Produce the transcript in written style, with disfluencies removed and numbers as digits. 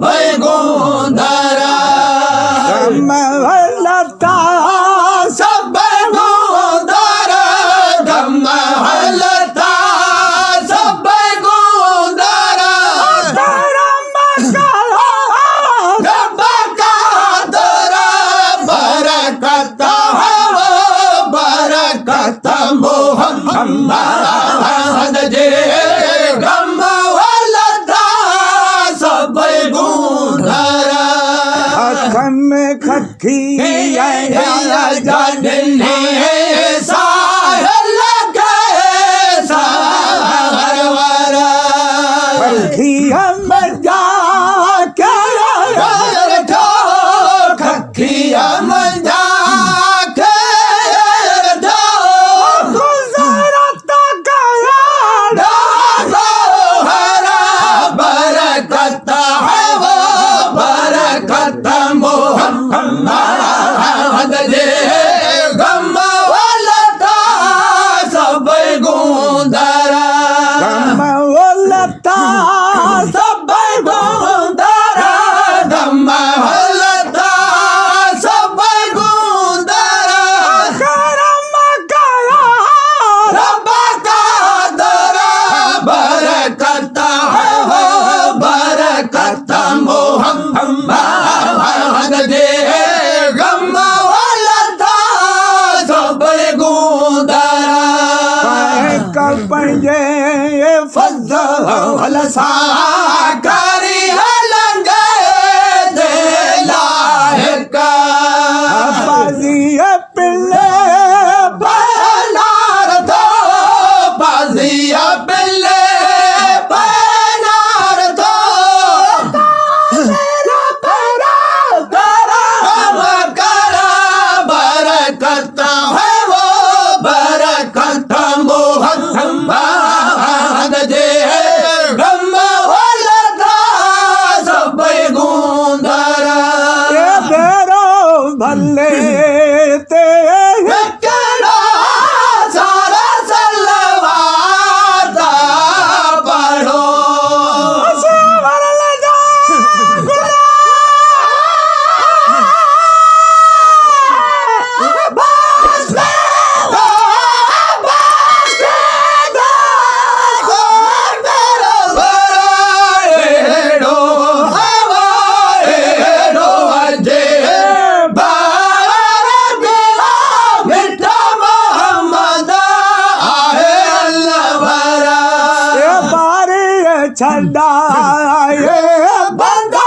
बैगुंधरा हलता सब बैगुंधरा गम हलता सब बैगुंधरा रब का दरा बरकत है वो बरकत मोहम्मद जे गम हलता सब बैगुंधरा खम खखी जडने साहिल के सारवरा खिया मजा ठो खखिया मजा के ठो गुजरत हरा बरकत है वो बरकत मोहम्मद जे गम वालता सब गुंदरा लता सब गुंदरा गम वालता सब गुंदरा करम करा रब का दरा बरकत है वो बरकत मोहम्मद जे गम वालता सब गुंदरा कपजे फजल सा करी हलंग दे लायक बाजी पिल्ले बहनार दो बाजिया बिल्ले बहनार दो करा बरकत है वो बरकत मोहम्मद जे गम वालता सब गुंदरा बेरो भले ते केड़ा सारा सलवार पढ़ो छड़ा बंदा